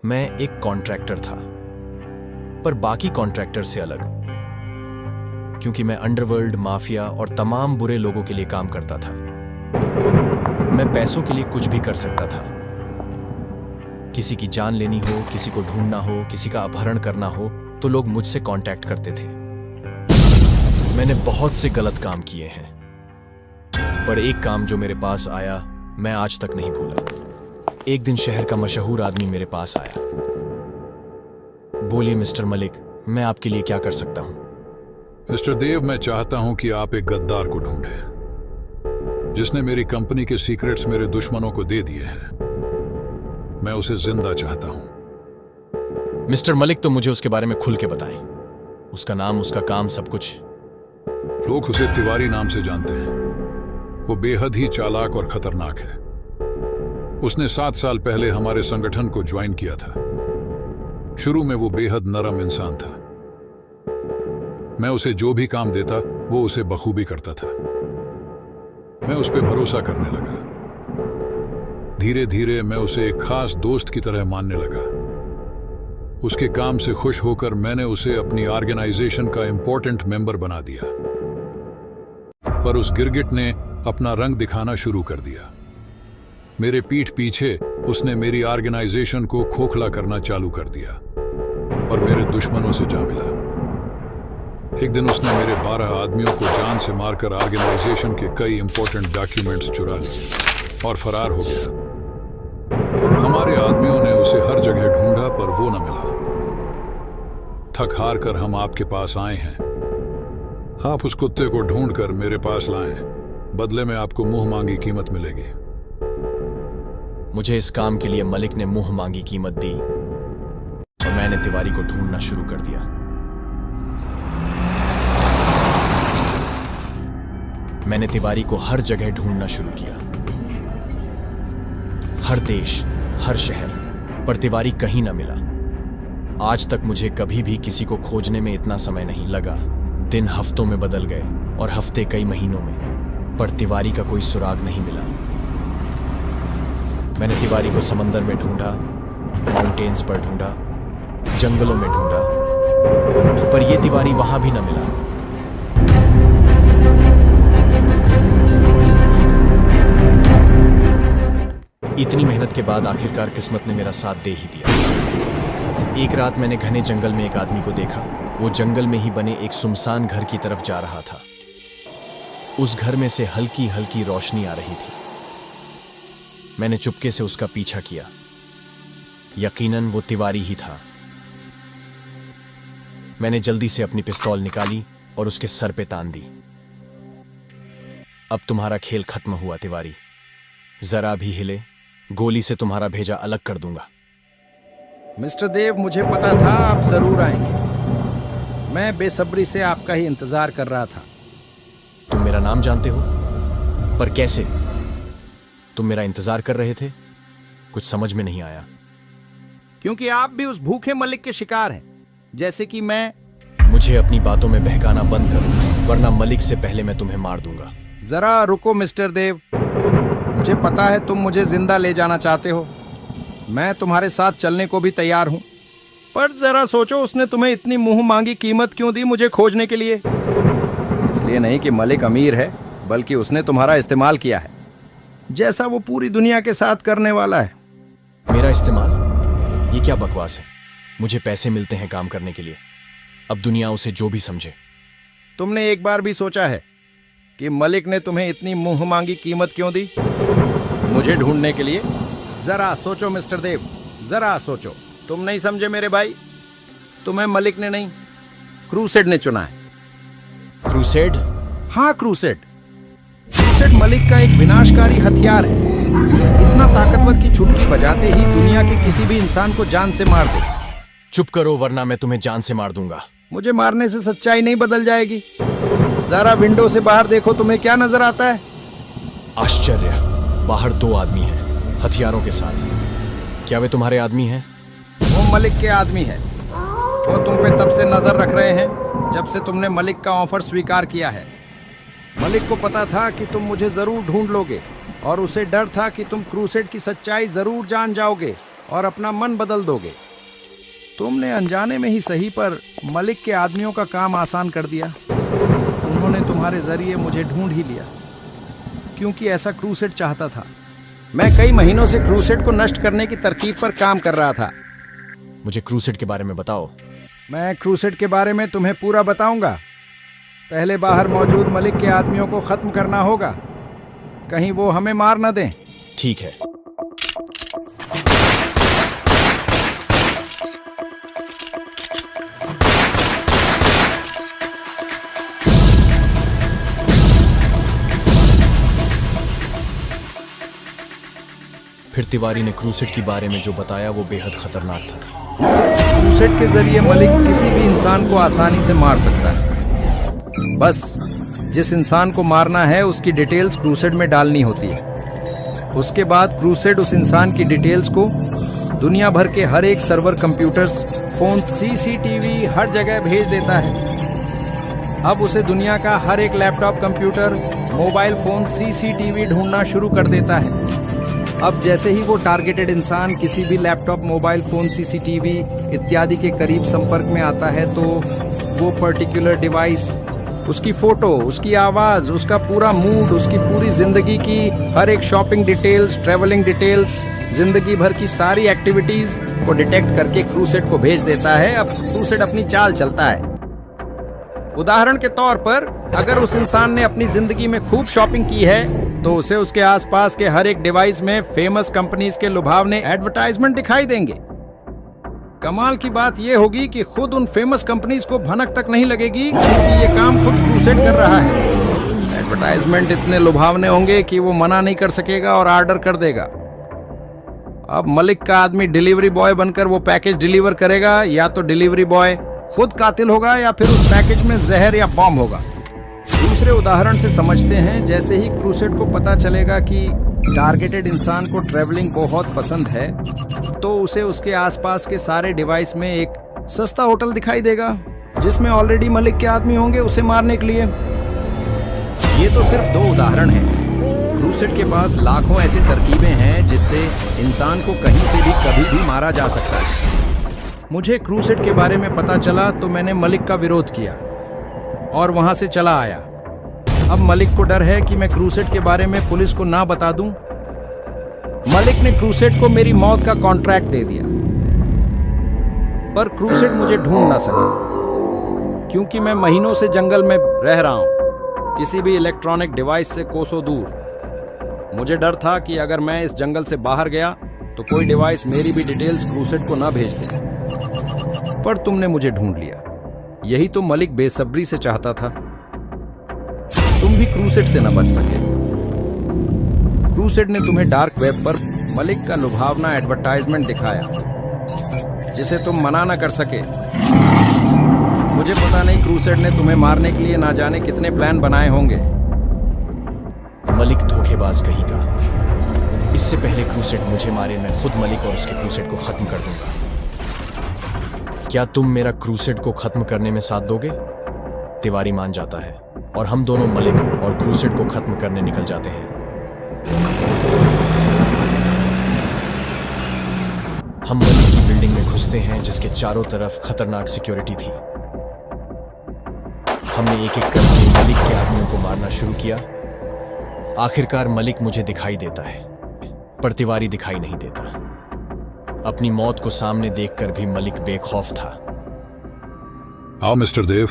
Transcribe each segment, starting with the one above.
मैं एक कॉन्ट्रैक्टर था, पर बाकी कॉन्ट्रैक्टर से अलग, क्योंकि मैं अंडरवर्ल्ड, माफिया और तमाम बुरे लोगों के लिए काम करता था। मैं पैसों के लिए कुछ भी कर सकता था। किसी की जान लेनी हो, किसी को ढूंढना हो, किसी का अपहरण करना हो, तो लोग मुझसे कांटेक्ट करते थे। मैंने बहुत से गलत काम किए हैं, पर एक काम जो मेरे पास आया, मैं आज तक नहीं भूला। एक दिन शहर का मशहूर आदमी मेरे पास आया। बोलिए मिस्टर मलिक, मैं आपके लिए क्या कर सकता हूं? मिस्टर देव, मैं चाहता हूं कि आप एक गद्दार को ढूंढें, जिसने मेरी कंपनी के सीक्रेट्स मेरे दुश्मनों को दे दिए हैं। मैं उसे जिंदा चाहता हूं। मिस्टर मलिक, तो मुझे उसके बारे में खुल के बताएं। उसका नाम, उसका काम, सब कुछ। लोग उसे तिवारी नाम से जानते हैं। वो बेहद ही चालाक और खतरनाक है। उसने 7 साल पहले हमारे संगठन को ज्वाइन किया था। शुरू में वो बेहद नरम इंसान था। मैं उसे जो भी काम देता, वो उसे बखूबी करता था। मैं उस पर भरोसा करने लगा। धीरे धीरे मैं उसे एक खास दोस्त की तरह मानने लगा। उसके काम से खुश होकर मैंने उसे अपनी ऑर्गेनाइजेशन का इंपॉर्टेंट मेंबर बना दिया। पर उस गिरगिट ने अपना रंग दिखाना शुरू कर दिया। मेरे पीठ पीछे उसने मेरी ऑर्गेनाइजेशन को खोखला करना चालू कर दिया और मेरे दुश्मनों से जा मिला। एक दिन उसने मेरे 12 आदमियों को जान से मारकर ऑर्गेनाइजेशन के कई इंपॉर्टेंट डॉक्यूमेंट्स चुरा लिए और फरार हो गया। हमारे आदमियों ने उसे हर जगह ढूंढा, पर वो न मिला। थक हार कर हम आपके पास आए हैं। आप उस कुत्ते को ढूंढकर मेरे पास लाएं। बदले में आपको मुंह मांगी कीमत मिलेगी। मुझे इस काम के लिए मलिक ने मुंह मांगी कीमत दी और मैंने तिवारी को ढूंढना शुरू कर दिया। मैंने तिवारी को हर जगह ढूंढना शुरू किया, हर देश, हर शहर, पर तिवारी कहीं ना मिला। आज तक मुझे कभी भी किसी को खोजने में इतना समय नहीं लगा। दिन हफ्तों में बदल गए और हफ्ते कई महीनों में, पर तिवारी का कोई सुराग नहीं मिला। मैंने तिवारी को समंदर में ढूंढा, माउंटेन्स पर ढूंढा, जंगलों में ढूंढा, पर यह तिवारी वहां भी न मिला। इतनी मेहनत के बाद आखिरकार किस्मत ने मेरा साथ दे ही दिया। एक रात मैंने घने जंगल में एक आदमी को देखा। वो जंगल में ही बने एक सुनसान घर की तरफ जा रहा था। उस घर में से हल्की हल्की रोशनी आ रही थी। मैंने चुपके से उसका पीछा किया। यकीनन वो तिवारी ही था। मैंने जल्दी से अपनी पिस्तौल निकाली और उसके सर पे तान दी। अब तुम्हारा खेल खत्म हुआ तिवारी। जरा भी हिले, गोली से तुम्हारा भेजा अलग कर दूंगा। मिस्टर देव, मुझे पता था आप जरूर आएंगे। मैं बेसब्री से आपका ही इंतजार कर रहा था। तुम मेरा नाम जानते हो, पर कैसे? तुम मेरा इंतजार कर रहे थे? कुछ समझ में नहीं आया। क्योंकि आप भी उस भूखे मलिक के शिकार हैं, जैसे कि मैं। मुझे अपनी बातों में बहकाना बंद करो, वरना मलिक से पहले मैं तुम्हें मार दूंगा। जरा रुको मिस्टर देव। मुझे पता है तुम मुझे जिंदा ले जाना चाहते हो। मैं तुम्हारे साथ चलने को भी तैयार हूं, पर जरा सोचो, उसने तुम्हें इतनी मुंह मांगी कीमत क्यों दी मुझे खोजने के लिए? इसलिए नहीं कि मलिक अमीर है, बल्कि उसने तुम्हारा इस्तेमाल किया है, जैसा वो पूरी दुनिया के साथ करने वाला है। मेरा इस्तेमाल? ये क्या बकवास है? मुझे पैसे मिलते हैं काम करने के लिए। अब दुनिया उसे जो भी समझे। तुमने एक बार भी सोचा है कि मलिक ने तुम्हें इतनी मुंह मांगी कीमत क्यों दी मुझे ढूंढने के लिए? जरा सोचो मिस्टर देव, जरा सोचो। तुम नहीं समझे मेरे भाई। तुम्हें मलिक ने नहीं, क्रूसेड ने चुना है। क्रूसेड? हाँ, क्रूसेड। क्रूसेड मलिक का एक विनाशकारी हथियार है। इतना ताकतवर कि चुटकी बजाते ही दुनिया के किसी भी इंसान को जान से मार दे। चुप करो, वरना मैं तुम्हें जान से मार दूंगा। मुझे मारने से सच्चाई नहीं बदल जाएगी। जरा विंडो से बाहर देखो, तुम्हें क्या नजर आता है? आश्चर्य, बाहर 2 आदमी हैं, हथियारों के साथ। क्या वे तुम्हारे आदमी हैं? वो मलिक के आदमी है। वो तुम पे तब से नजर रख रहे हैं जब से तुमने मलिक का ऑफर स्वीकार किया है। मलिक को पता था कि तुम मुझे जरूर ढूंढ लोगे और उसे डर था कि तुम क्रूसेड की सच्चाई जरूर जान जाओगे और अपना मन बदल दोगे। तुमने अनजाने में ही सही पर मलिक के आदमियों का काम आसान कर दिया। उन्होंने तुम्हारे जरिए मुझे ढूंढ ही लिया, क्योंकि ऐसा क्रूसेड चाहता था। मैं कई महीनों से क्रूसेड को नष्ट करने की तरकीब पर काम कर रहा था। मुझे क्रूसेड के बारे में बताओ। मैं क्रूसेड के बारे में तुम्हें पूरा बताऊंगा। पहले बाहर मौजूद मलिक के आदमियों को खत्म करना होगा, कहीं वो हमें मार न दें। ठीक है। फिर तिवारी ने क्रूसेड के बारे में जो बताया वो बेहद खतरनाक था। क्रूसेड के जरिए मलिक किसी भी इंसान को आसानी से मार सकता है। बस जिस इंसान को मारना है उसकी डिटेल्स क्रूसेड में डालनी होती है। उसके बाद क्रूसेड उस इंसान की डिटेल्स को दुनिया भर के हर एक सर्वर, कंप्यूटर्स, फोन, सीसीटीवी हर जगह भेज देता है। अब उसे दुनिया का हर एक laptop, computer, mobile phone, CCTV ढूंढना शुरू कर देता है। अब जैसे ही वो टारगेटेड इंसान किसी भी लैपटॉप, मोबाइल फोन, सीसीटीवी इत्यादि के करीब संपर्क में आता है तो वो पर्टिकुलर डिवाइस, उसकी फोटो, उसकी आवाज, उसका पूरा मूड, उसकी पूरी जिंदगी की हर एक शॉपिंग डिटेल्स, ट्रेवलिंग डिटेल्स, जिंदगी भर की सारी एक्टिविटीज को डिटेक्ट करके क्रूसेड को भेज देता है। अब क्रूसेड अपनी चाल चलता है। उदाहरण के तौर पर अगर उस इंसान ने अपनी जिंदगी में खूब शॉपिंग की है तो उसे उसके आसपास के हर एक डिवाइस में फेमस कंपनीज के लुभावने एडवर्टाइजमेंट दिखाई देंगे। कमाल की बात यह होगी कि खुद उन फेमस कंपनीज को भनक तक नहीं लगेगी, क्योंकि ये काम खुद क्रूसेड कर रहा है। एडवर्टाइजमेंट इतने लुभावने होंगे कि वो मना नहीं कर सकेगा और ऑर्डर कर देगा। अब मलिक का आदमी डिलीवरी बॉय बनकर वो पैकेज डिलीवर करेगा, या तो डिलीवरी बॉय खुद कातिल होगा या फिर उस पैकेज में जहर या बॉम्ब होगा। दूसरे उदाहरण से समझते हैं। जैसे ही क्रूसेड को पता चलेगा कि टारगेटेड इंसान को ट्रैवलिंग बहुत पसंद है तो उसे उसके आसपास के सारे डिवाइस में एक सस्ता होटल दिखाई देगा जिसमें ऑलरेडी मलिक के आदमी होंगे उसे मारने के लिए। ये तो सिर्फ 2 उदाहरण हैं। क्रूसेड के पास लाखों ऐसी तरकीबें हैं जिससे इंसान को कहीं से भी कभी भी मारा जा सकता है। मुझे क्रूसेड के बारे में पता चला तो मैंने मलिक का विरोध किया और वहां से चला आया। अब मलिक को डर है कि मैं क्रूसेड के बारे में पुलिस को ना बता दूं। मलिक ने क्रूसेड को मेरी मौत का कॉन्ट्रैक्ट दे दिया, पर क्रूसेड मुझे ढूंढ ना सका, क्योंकि मैं महीनों से जंगल में रह रहा हूं, किसी भी इलेक्ट्रॉनिक डिवाइस से कोसों दूर। मुझे डर था कि अगर मैं इस जंगल से बाहर गया तो कोई डिवाइस मेरी भी डिटेल्स क्रूसेड को ना भेज दे। पर तुमने मुझे ढूंढ लिया। यही तो मलिक बेसब्री से चाहता था। तुम भी क्रूसेड से न बच सके। क्रूसेड ने तुम्हें डार्क वेब पर मलिक का लुभावना एडवर्टाइजमेंट दिखाया जिसे तुम मना न कर सके। मुझे पता नहीं क्रूसेड ने तुम्हें मारने के लिए ना जाने कितने प्लान बनाए होंगे। मलिक धोखेबाज कहेगा। इससे पहले क्रूसेड मुझे मारे, मैं खुद मलिक और उसके क्रूसेड को खत्म कर दूंगा। क्या तुम मेरा क्रूसेड को खत्म करने में साथ दोगे? तिवारी मान जाता है और हम दोनों मलिक और क्रूसेड को खत्म करने निकल जाते हैं। हम मलिक की बिल्डिंग में घुसते हैं जिसके चारों तरफ खतरनाक सिक्योरिटी थी। हमने एक-एक करके मलिक के आदमियों को मारना शुरू किया। आखिरकार मलिक मुझे दिखाई देता है, पर तिवारी दिखाई नहीं देता। अपनी मौत को सामने देखकर भी मलिक बेखौफ था। आओ मिस्टर देव,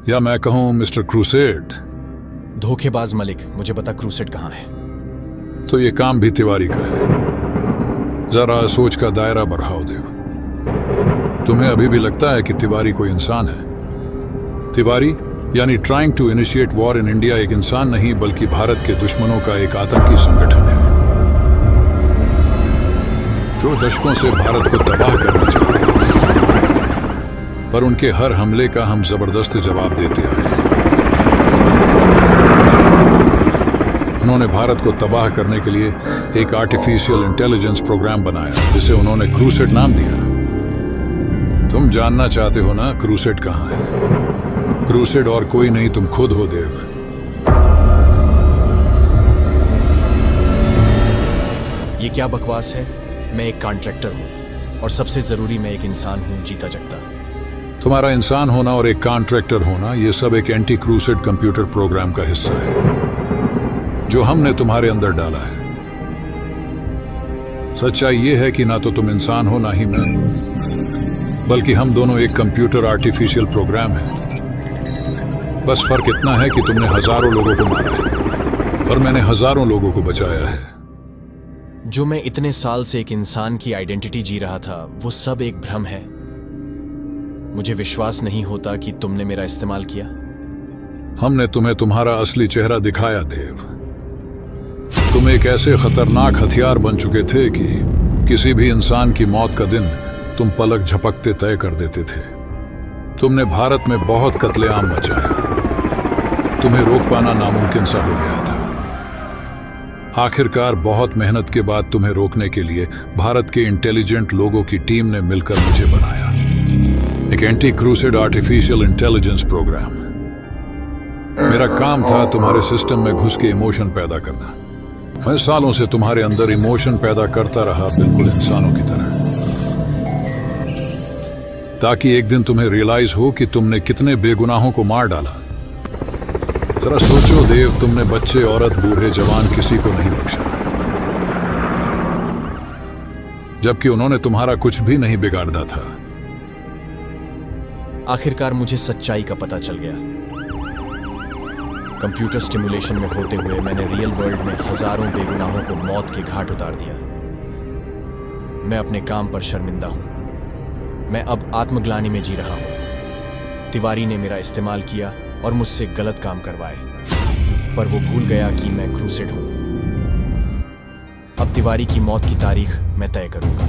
या मैं कहूं मिस्टर क्रूसेड। धोखेबाज मलिक, मुझे बता क्रूसेड कहां है? तो ये काम भी तिवारी का है। जरा सोच का दायरा बढ़ाओ देव। तुम्हें अभी भी लगता है कि तिवारी कोई इंसान है? तिवारी यानी trying to initiate war in India एक इंसान नहीं बल्कि भारत के दुश्मनों का एक आतंकी संगठन है जो दशकों से भारत को तबाह करना चाहते हैं, पर उनके हर हमले का हम जबरदस्त जवाब देते आए हैं। उन्होंने भारत को तबाह करने के लिए एक आर्टिफिशियल इंटेलिजेंस प्रोग्राम बनाया जिसे उन्होंने क्रूसेड नाम दिया। तुम जानना चाहते हो ना क्रूसेड कहां है? क्रूसेड और कोई नहीं, तुम खुद हो देव। ये क्या बकवास है? मैं एक कॉन्ट्रैक्टर हूं। और सबसे जरूरी मैं एक इंसान हूं, जीता जगता। तुम्हारा इंसान होना और एक कॉन्ट्रैक्टर होना, ये सब एक एंटी क्रूसेड कंप्यूटर प्रोग्राम का हिस्सा है जो हमने तुम्हारे अंदर डाला है। सच्चाई ये है कि ना तो तुम इंसान हो ना ही मैं, बल्कि हम दोनों एक कंप्यूटर आर्टिफिशियल प्रोग्राम है। बस फर्क इतना है कि तुमने हजारों लोगों को मारा है और मैंने हजारों लोगों को बचाया है। जो मैं इतने साल से एक इंसान की आइडेंटिटी जी रहा था, वो सब एक भ्रम है। मुझे विश्वास नहीं होता कि तुमने मेरा इस्तेमाल किया। हमने तुम्हें तुम्हारा असली चेहरा दिखाया देव। तुम एक ऐसे खतरनाक हथियार बन चुके थे कि किसी भी इंसान की मौत का दिन तुम पलक झपकते तय कर देते थे। तुमने भारत में बहुत कत्लेआम मचाया। तुम्हें रोक पाना नामुमकिन सा हो गया था। आखिरकार बहुत मेहनत के बाद तुम्हें रोकने के लिए भारत के इंटेलिजेंट लोगों की टीम ने मिलकर मुझे बनाया, एक anti crusade artificial intelligence programme. मेरा काम था तुम्हारे सिस्टम में घुस के इमोशन पैदा करना। मैं सालों से तुम्हारे अंदर इमोशन पैदा करता रहा, बिल्कुल इंसानों की तरह, ताकि एक दिन तुम्हें रियलाइज हो कि तुमने कितने बेगुनाहों को मार डाला। जरा सोचो देव, तुमने बच्चे, औरत, बूढ़े, जवान किसी को नहीं बख्शा, जबकि उन्होंने तुम्हारा कुछ भी नहीं बिगाड़ा था। आखिरकार मुझे सच्चाई का पता चल गया। कंप्यूटर स्टिमुलेशन में होते हुए मैंने रियल वर्ल्ड में हजारों बेगुनाहों को मौत के घाट उतार दिया। मैं अपने काम पर शर्मिंदा हूं। मैं अब आत्मग्लानि में जी रहा हूं। तिवारी ने मेरा इस्तेमाल किया और मुझसे गलत काम करवाए, पर वो भूल गया कि मैं क्रूसेड हूं। अब तिवारी की मौत की तारीख मैं तय करूंगा।